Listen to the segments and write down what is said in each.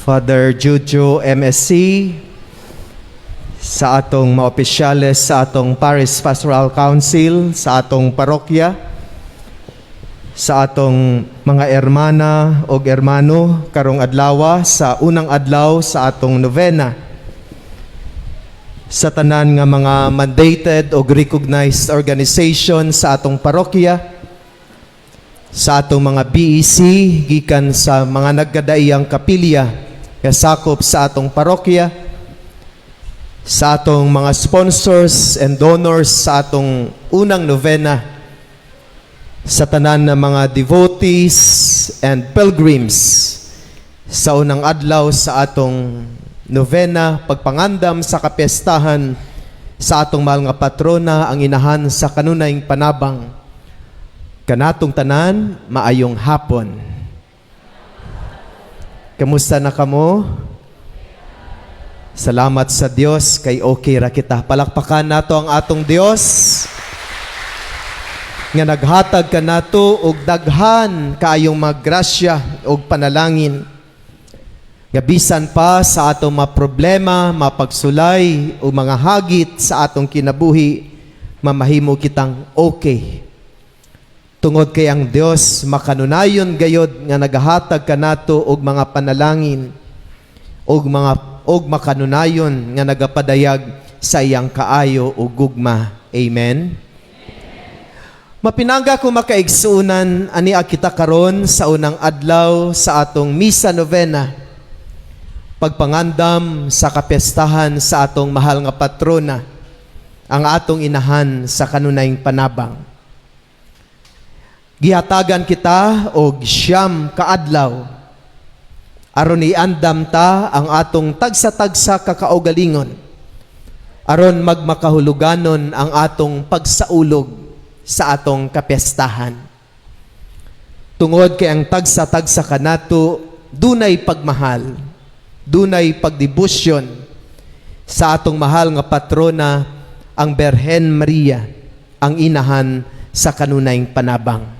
Father Juju MSC, sa atong mga opisyales sa atong Parish Pastoral Council, sa atong parokya, sa atong mga ermana o ermano karong adlaw sa unang adlaw sa atong novena, sa tanan nga mga mandated o recognized organization sa atong parokya, sa atong mga BEC gikan sa mga nagkadaiyang kapilya kasakop sa atong parokya, sa atong mga sponsors and donors sa atong unang novena, sa tanan ng mga devotees and pilgrims sa unang adlaw sa atong novena, pagpangandam sa kapistahan sa atong mahal nga patrona, ang inahan sa kanunayng panabang. Kanatong tanan, maayong hapon. Kamusta na kamo? Salamat sa Dios kay okay ra kita. Palakpakan nato ang atong Dios nga naghatag kanato og daghan kaayong maggrasya og panalangin. Nga bisan pa sa atong mga problema, mapagsulay o mga hagit sa atong kinabuhi, mamahimo kitang okay. Tungod kay ang Dios makanunayon gayod nga nagahatag kanato og mga panalangin og makanunayon nga nagapadayag sa iyang kaayo o gugma. Amen. Mapinangga ko makaigsuunan ani kita karon sa unang adlaw sa atong misa novena, pagpangandam sa kapistahan sa atong mahal nga patrona, ang atong inahan sa kanunayng panabang. Gihatagan kita og siyam kaadlaw aron iandam ta ang atong tagsa-tagsa kakaugalingon aron magmakahuluganon ang atong pagsaulog sa atong kapistahan. Tungod kay ang tagsa-tagsa kanato dunay pagmahal, dunay pagdebosyon sa atong mahal nga patrona, ang Birhen Maria, ang inahan sa kanunayng panabang.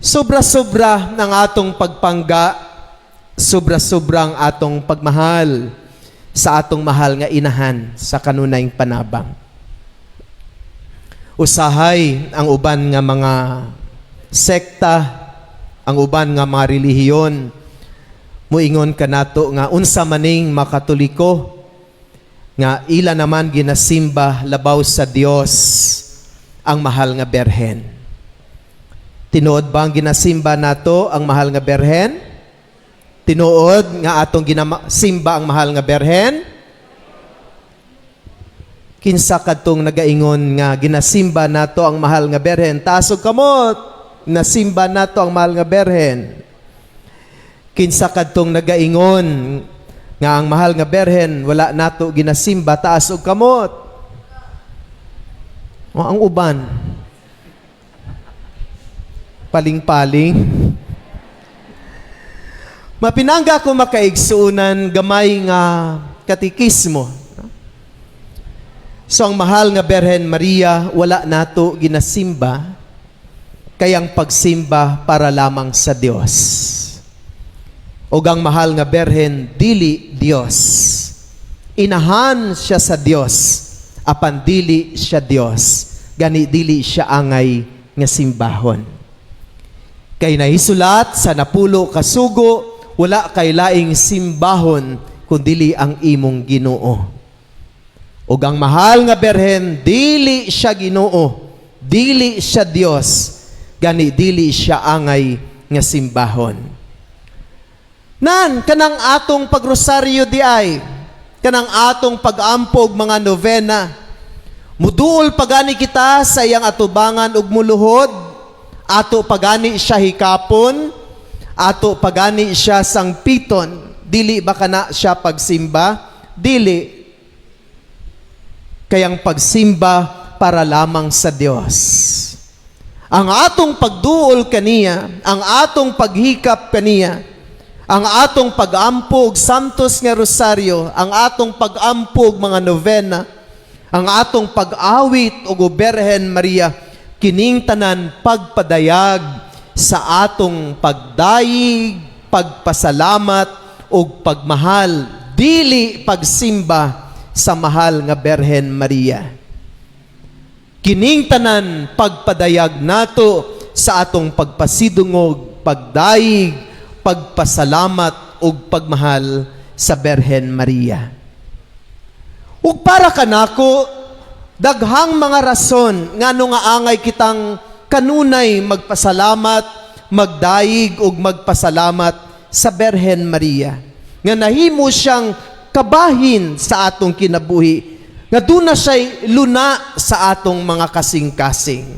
Sobra-sobra ng atong pagpangga, sobra-sobra ang atong pagmahal sa atong mahal nga inahan sa kanunayng panabang. Usahay ang uban nga mga sekta, ang uban nga mga relihiyon, muingon kanato nga unsa maning makatoliko nga ila naman ginasimba labaw sa Dios ang mahal nga Birhen. Tinuod ba ang ginasimba nato ang mahal nga Birhen? Tinuod nga atong ginasimba ang mahal nga Birhen? Kinsa kadtong nagaingon nga ginasimba nato ang mahal nga Birhen? Taas og kamot, nasimba nato ang mahal nga Birhen. Kinsa kadtong nagaingon nga ang mahal nga Birhen wala nato ginasimba? Taas og kamot. O ang uban, paling-paling. Mapinangga ko makaigsuunan gamay nga katikismo. So ang mahal nga Birhen Maria wala nato ginasimba kay ang pagsimba para lamang sa Dios. Og ang mahal nga Birhen dili Dios. Inahan siya sa Dios, apan dili siya Dios. Gani dili siya angay nga simbahon. Kay nahisulat sa napulo kasugo, wala kay laing simbahon kundili ang imong Ginoo. Ug ang mahal nga Birhen dili siya Ginoo, dili siya Dios, gani dili siya angay nga simbahon. Nan kanang atong pagrosaryo di ay, kanang atong pag-ampog mga novena, muduol pagani kita sa iyang atubangan ug muluhod. Ato pagani siya hikapon, ato pagani siya sangpiton, dili ba kana siya pagsimba? Dili. Kayang pagsimba para lamang sa Dios. Ang atong pagduol kaniya, ang atong paghikap kaniya, ang atong pag-ampog santos nga rosaryo, ang atong pag-ampog mga novena, ang atong pag-awit o Birhen Maria, kining tanan pagpadayag sa atong pagdayig, pagpasalamat ug pagmahal dili pagsimba sa mahal nga Berhen Maria. Kining tanan pagpadayag nato sa atong pagpasidungog, pagdaig, pagpasalamat ug pagmahal sa Berhen Maria. Ug para kanako, daghang mga rason ngano nga angay kitang kanunay magpasalamat, magdaig ug magpasalamat sa Berhen Maria. Nga nahimo siyang kabahin sa atong kinabuhi, nga duna siya'y luna sa atong mga kasing-kasing.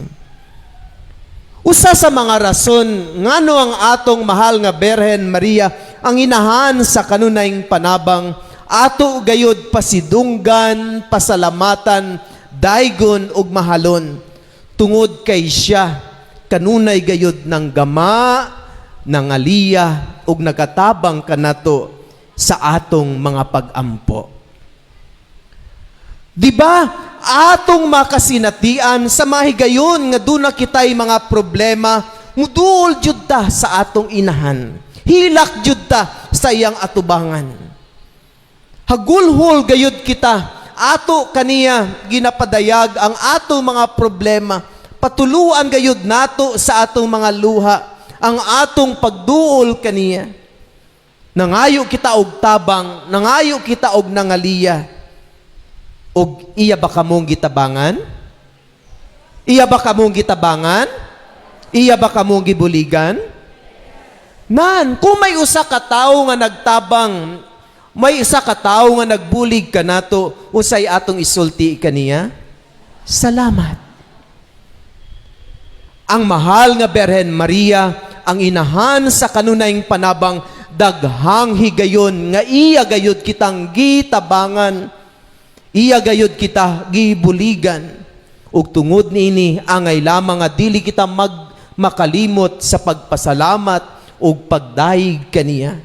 Usa sa mga rason ngano ang atong mahal nga Berhen Maria ang inahan sa kanunayng panabang ato gayud pasidunggan, pasalamatan, daygon ug mahalon tungod kay siya kanunay gayud ng gama, nangalia ug nagatabang kanato sa atong mga pag-ampo. Diba, atong makasinatian sa mahigayon nga duna kitay mga problema, muduol jud ta sa atong inahan. Hilak jud ta sa iyang atubangan. Hagulhol gayud kita, ato kaniya ginapadayag ang atong mga problema, patuluan gayud nato sa atong mga luha, ang atong pagduol kaniya. Nangayo kita og tabang, nangayo kita og nangaliya. Og iya ba kamong gitabangan? Iya ba kamong gitabangan? Iya ba kamong gibuligan? Nan, kung may usa ka tawo nga nagtabang, may isa ka tawo nga nagbulig kanato, usay atong isulti kaniya? Salamat. Ang mahal nga Berhen Maria, ang inahan sa kanunayng panabang, daghang higayon nga iya gayud kitang gitabangan, iya gayud kita gibuligan, ug tungod niini angay lamang nga dili kita makalimot sa pagpasalamat ug pagdaig kaniya.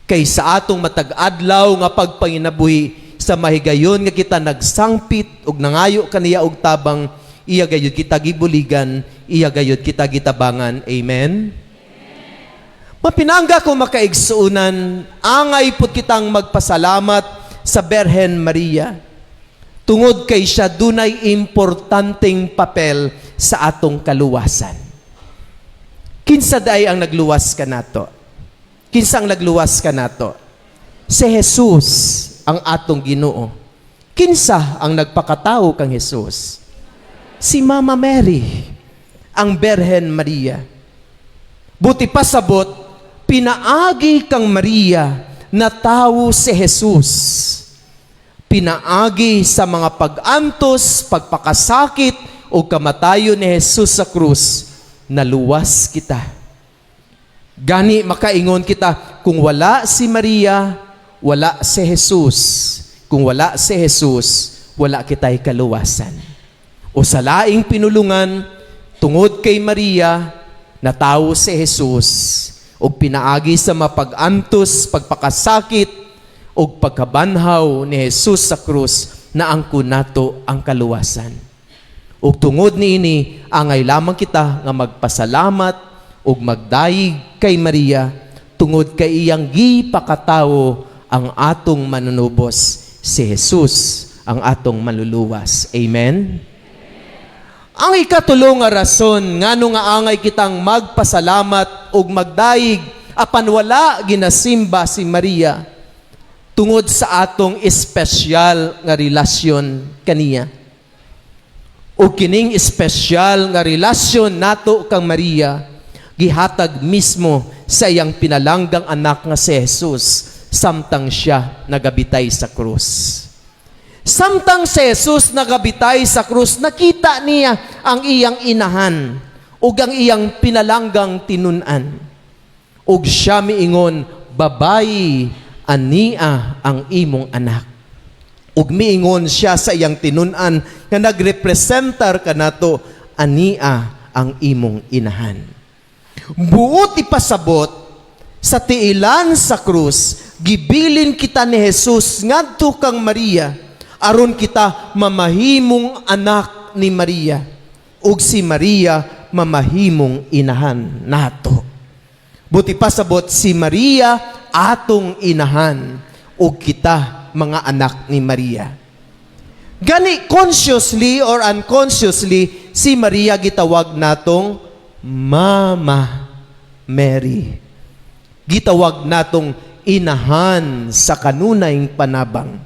Kay sa atong matag-adlaw nga pagpanginabuhi sa mahigayon nga kita nagsangpit ug nangayo kaniya og tabang, iya gayud kita gibuligan, iya gayud kita gitabangan. Amen. Mapinangga ko makaigsuunan, angay pud kitang magpasalamat sa Berhen Maria, tungod kay siya dunay importanteng papel sa atong kaluwasan. Kinsa day ang nagluwas kanato? Kinsa ang nagluwas kanato? Si Jesus ang atong Ginoo. Kinsa ang nagpakatao kang Jesus? Si Mama Mary, ang Berhen Maria. Buti pa sabot, pinaagi kang Maria na tawo si Jesus. Pinaagi sa mga pag-antos, pagpakasakit o kamatayon ni Jesus sa krus, naluwas kita. Gani makaingon kita, kung wala si Maria, wala si Jesus. Kung wala si Jesus, wala kita'y kaluwasan. O sa laing pinulungan, tungod kay Maria, na tawo si Jesus, o pinaagi sa mapag-antos, pagpakasakit, o pagkabanhaw ni Jesus sa krus, na angkon nato ang kaluwasan. O tungod niini, angay lamang kita nga magpasalamat o magdaig kay Maria, tungod kay iyang gipakatawo ang atong manunubos, si Jesus, ang atong manluluwas. Amen? Ang ikatulong nga rason ngano nga angay kitang magpasalamat ug magdaig apan wala ginasimba si Maria, tungod sa atong espesyal nga relasyon kaniya. O kining espesyal nga relasyon nato kang Maria, gihatag mismo sa iyang pinalanggang anak nga si Jesus, samtang siya nagabitay sa krus. Samtang si Jesus nagabitay sa krus, nakita niya ang iyang inahan ug ang iyang pinalanggang tinunan. Ug siya miingon, babayi, ania ang imong anak. Ug miingon siya sa iyang tinunan nga nagrepresentar kanato, ania ang imong inahan. Buot ipasabot sa tiilan sa krus, gibilin kita ni Jesus ngadto kang Maria, aron kita mamahimong anak ni Maria, ug si Maria mamahimong inahan nato. Buti pasabot si Maria atong inahan ug kita mga anak ni Maria. Gani consciously or unconsciously si Maria gitawag natong Mama Mary. Gitawag natong inahan sa kanunayng panabang.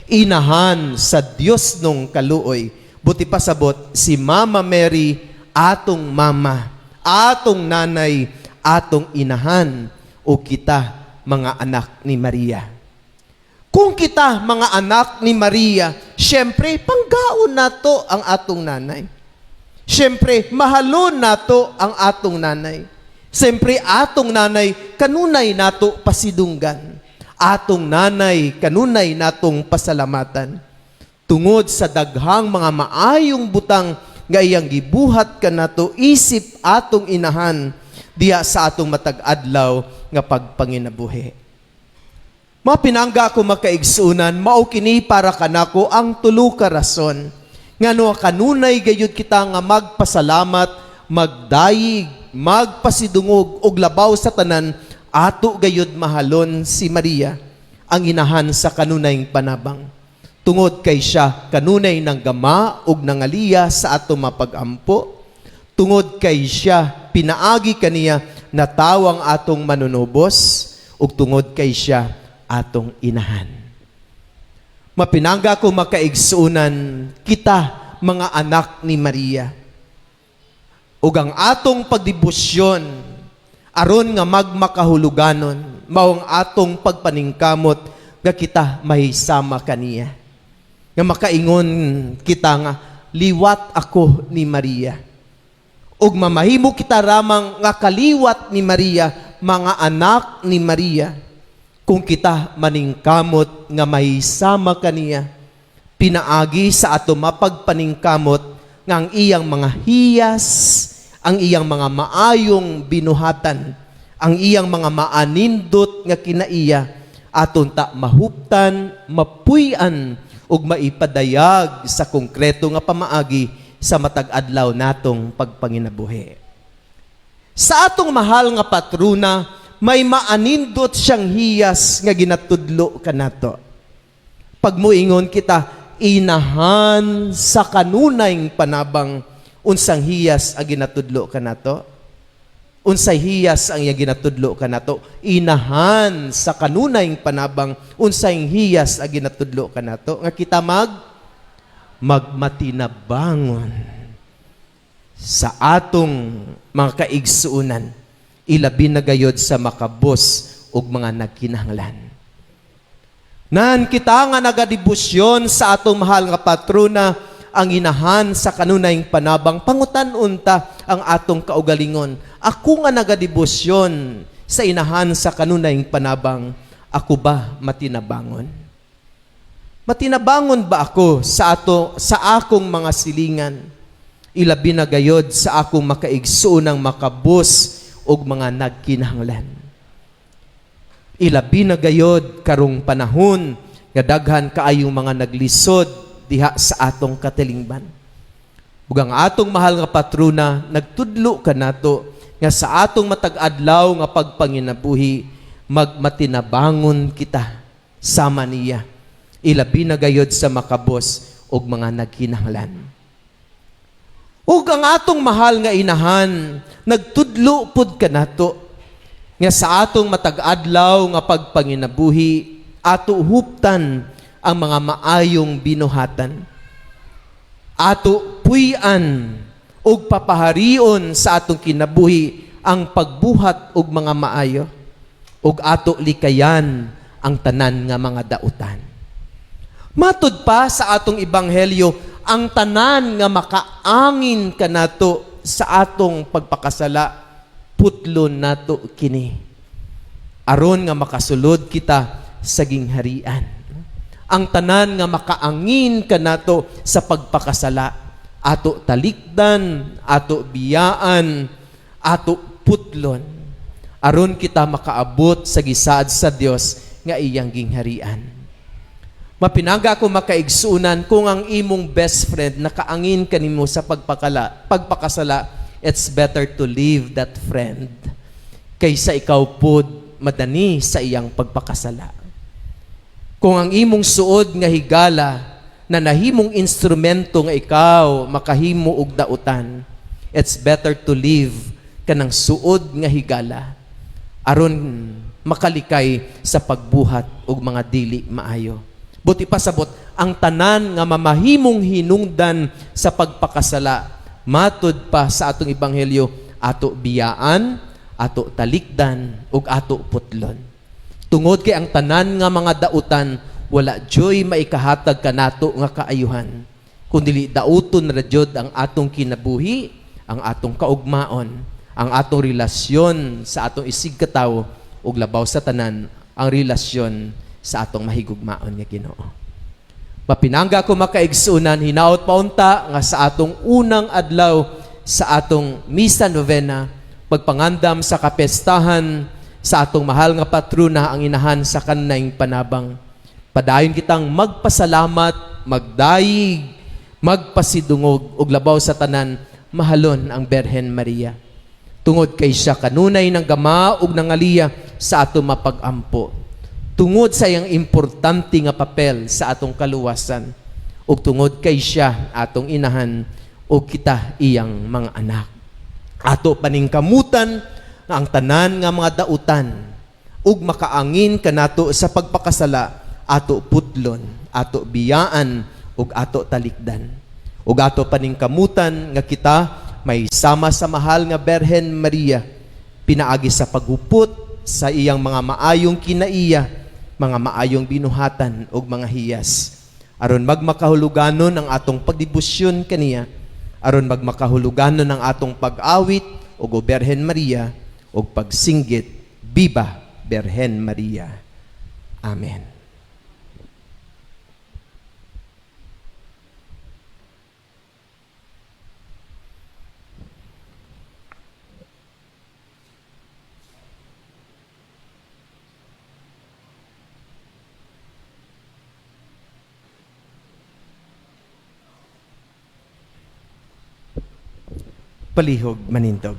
Inahan sa Dios nung kaluoy. Buti pasabot si Mama Mary atong mama, atong nanay, atong inahan o kita mga anak ni Maria. Kung kita mga anak ni Maria, syempre panggaon nato ang atong nanay. Syempre mahalon nato ang atong nanay. Syempre atong nanay kanunay nato pasidunggan. Atong nanay kanunay natong pasalamatan. Tungod sa daghang mga maayong butang nga iyang gibuhat kanato isip atong inahan diha sa atong matag adlaw nga pagpanginabuhi. Mapinangga ko makaigsunan, mao kini para kanako ang tulo ka rason. Ngano kanunay gayud kita nga magpasalamat, magdayig, magpasidungog og labaw sa tanan, ato gayud mahalon si Maria, ang inahan sa kanunayng panabang. Tungod kay siya kanunay ng gama ug nangaliya sa ato mapag-ampo. Tungod kay siya pinaagi kaniya na tawang atong manunubos ug tungod kay siya atong inahan. Mapinangga ko makaigsunan kita mga anak ni Maria. Ug ang atong pagdibusyon aron nga magmakahuluganon mao ang atong pagpaningkamot nga kita mahisama kaniya. Nga makaingon kita nga liwat ako ni Maria. Ug mamahimo kita ramang nga kaliwat ni Maria, mga anak ni Maria. Kung kita maningkamot nga mahisama kaniya, pinaagi sa ato mapagpaningkamot nga ang iyang mga hiyas, ang iyang mga maayong binuhatan, ang iyang mga maanindot nga kinaiya, aton ta mahuptan, mapuy-an, ug maipadayag sa konkreto nga pamaagi sa matag adlaw natong pagpanginabuhi. Sa atong mahal nga patrona, may maanindot siyang hiyas nga ginatudlo kanato. Pag muingon kita, inahan sa kanunayng panabang, unsang hiyas ang ginatudlo kanato? Unsay hiyas ang iya ginatudlo kanato? Inahan sa kanunayng panabang, unsay hiyas ang ginatudlo kanato? Nga kita magmatinabangon sa atong mga kaigsuunan, ilabi na gayod sa makabos ug mga nagkinahanglan. Nan kita nga nagadibusyon sa atong mahal nga patrona, ang inahan sa kanunayng panabang, pangutan-unta ang atong kaugalingon. Ako nga nagadibusyon sa inahan sa kanunayng panabang, ako ba matinabangon? Matinabangon ba ako sa akong mga silingan? Ilabi na gayod sa akong makaigsuunang makabos og mga nagkinahanglan. Ilabi na gayod karong panahon nga daghan kaayong mga naglisod diha sa atong katilingban. Ug ang atong mahal nga patrona nagtudlo kanato nga sa atong matag adlaw nga pagpanginabuhi magmatinabangon kita sama niya. Ilabi na gayod sa makabos og mga nagkinahanglan. Ug ang atong mahal nga inahan, nagtudlo pud kanato nga sa atong matag adlaw nga pagpanginabuhi, ato huptan ang mga maayong binuhatan. Ato puy-an ug papaharion sa atong kinabuhi ang pagbuhat og mga maayo, ug ato likayan ang tanan nga mga dautan. Matud pa sa atong ebanghelyo, ang tanan nga makaangin kanato sa atong pagpakasala, putlon nato kini. Aron nga makasulod kita sa gingharian. Ang tanan nga makaangin kanato sa pagpakasala, ato talikdan, ato biyaan, ato putlon. Aron kita makaabot sa gisaad sa Dios nga iyang gingharian. Mapinangga ako makaigsunan kung ang imong best friend nakaangin kanimo sa pagpakasala, it's better to leave that friend kaysa ikaw pod madani sa iyang pagpakasala. Kung ang imong suod nga higala na nahimong instrumento nga ikaw makahimo og dautan, it's better to live kanang suod nga higala aron makalikay sa pagbuhat og mga dili maayo. Buti pasabot ang tanan nga mamahimong hinungdan sa pagpakasala matud pa sa atong ebanghelyo, ato biyaan, ato talikdan ug ato putlon. Tungod kay ang tanan nga mga dautan wala joy maikahatag kanato nga kaayuhan, kundi dauton ra jud ang atong kinabuhi, ang atong kaugmaon, ang atong relasyon sa atong isig katawo ug labaw sa tanan ang relasyon sa atong mahigugmaon nga Ginoo. Mapinangga ko makaigsunan, hinaot paunta nga sa atong unang adlaw sa atong misa novena, pagpangandam sa kapestahan sa atong mahal nga patrona ang inahan sa kanayng panabang. Padayon kitang magpasalamat, magdayig, magpasidungog ug labaw sa tanan mahalon ang Birhen Maria. Tungod kay siya kanunay ng gama ug nangaliya sa atong mapag-ampo. Tungod sa iyang importante nga papel sa atong kaluwasan ug tungod kay siya atong inahan ug kita iyang mga anak. Ato paningkamutan nga ang tanan nga mga dautan ug makaangin kanato sa pagpakasala, ato putlon, ato biyaan ug ato talikdan. Ug ato paningkamutan nga kita may sama sa mahal nga Birhen Maria, pinaagi sa paghupot sa iyang mga maayong kinaiya, mga maayong binuhatan ug mga hiyas, aron magmakahuluganon ang atong pagdibusyon kaniya, aron magmakahuluganon ang atong pag-awit ug o Birhen Maria ug pagsinggit, Viva Birhen Maria. Amen. Palihog manindog.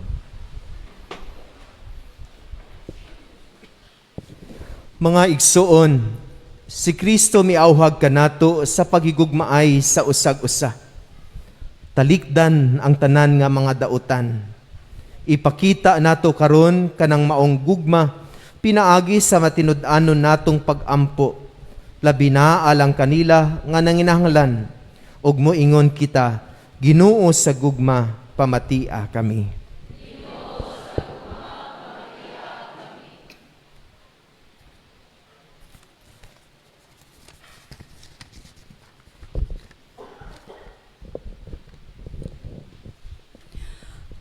Mga igsuon, si Kristo miauhag kanato sa paghigugmaay sa usag-usa. Talikdan ang tanan nga mga dautan. Ipakita nato karon kanang maong gugma pinaagi sa matinud-anon natong pag-ampo. Labi na alang kanila nga nanginahanglan ug moingon kita, Ginoo sa gugma pamatia kami.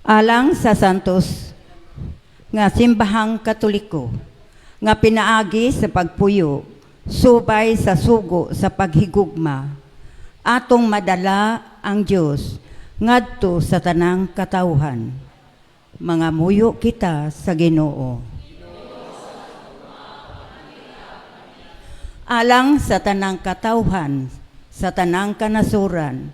Alang sa Santos nga simbahang Katoliko nga pinaagi sa pagpuyo subay sa sugo sa paghigugma, atong madala ang Dios ngadto sa tanang katawhan. Mga muyo kita sa Ginoo. Alang sa tanang katawhan, sa tanang kanasuran,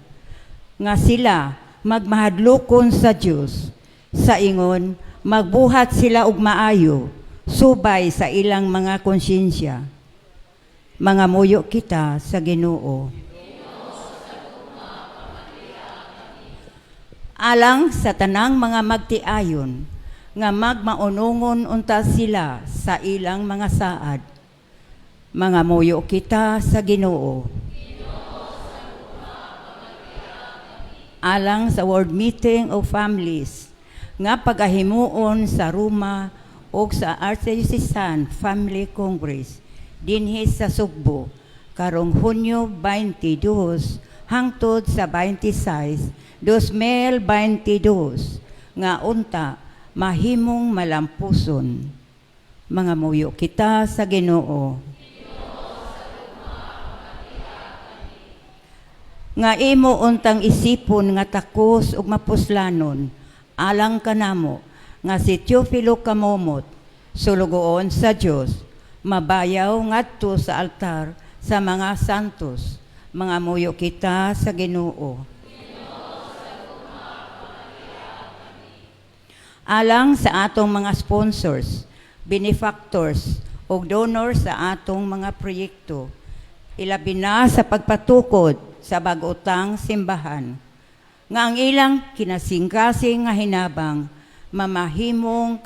nga sila magmahadlokon sa Dios, sa ingon magbuhat sila og maayo, subay sa ilang mga konsyensya. Mga muyo kita sa Ginoo. Alang sa tanang mga magtiayon, nga magmaunungon unta sila sa ilang mga saad. Mga muyo kita sa Ginoo. Alang sa World Meeting of Families, nga pagahimuon sa Roma o sa Archdiocesan Family Congress, dinhi sa Sugbo, karong Hunyo 22 hangtod sa 26, 2022, nga unta mahimong malampuson. Mga muyo kita sa Ginoo. Nga imo untang isipon nga takos ug mapuslanon, alang kanamo nga si Teofilo Kamomot, sulugoon sa Dios, mabayaw ngadto sa altar sa mga santos. Mga muyo kita sa Ginoo. Alang sa atong mga sponsors, benefactors o donor sa atong mga proyekto, ilabi na sa pagpatukod sa bagotang simbahan, nga ang ilang kinasingkasing nga hinabang mamahimong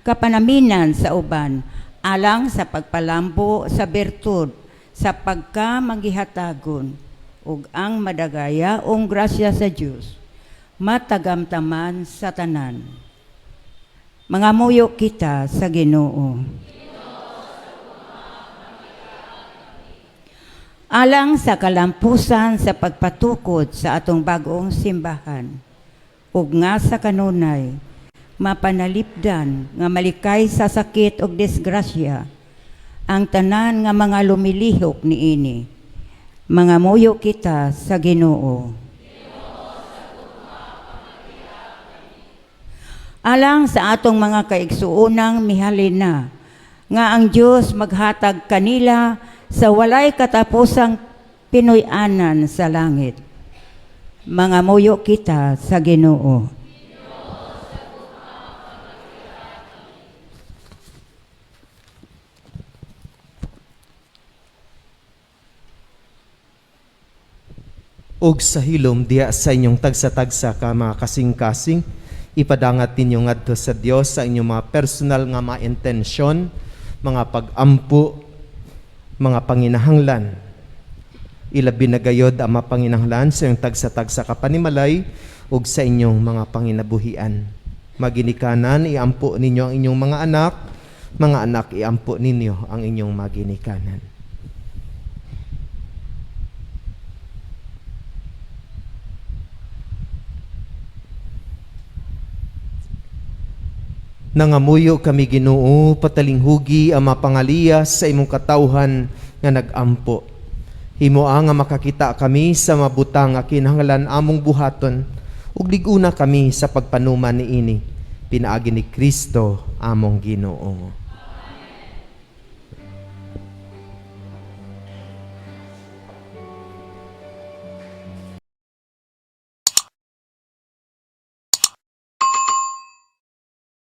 kapanaminan sa uban alang sa pagpalambo sa bertud sa pagkamanggihatagon ug ang madagaya ong grasya sa Dios matagamtaman sa tanan. Mga muyo kita sa Ginoo. Alang sa kalampusan sa pagpatukod sa atong bagong simbahan, ug nga sa kanunay, mapanalipdan nga malikay sa sakit ug disgrasya, ang tanan nga mga lumilihok niini. Mga muyo kita sa Ginoo. Alang sa atong mga kaigsuunang mihalina, nga ang Dios maghatag kanila sa walay katapusang Pinoy-anan sa langit. Mga muyo kita sa Ginoo. Og sa hilom diya sa inyong tagsa-tagsa ka mga kasing-kasing, ipadangat ninyo ngadto sa Dios sa inyong mga personal nga mga intensyon, mga pag-ampo, mga panginahanglan. Ilabi na gayod ang mga panginahanglan sa inyong tagsa-tagsa ka panimalay ug sa inyong mga panginabuhian. Maginikanan, iampo ninyo ang inyong mga anak, iampo ninyo ang inyong maginikanan. Nangamuyo kami Ginoo, patalinghugi ang mapangaliyas sa imong katawhan nga nagampo. Himoa nga makakita kami sa mabutang nga kinahanglan among buhaton, ug liguna kami sa pagpanuman niini. Pinaagi ni Kristo among Ginoo.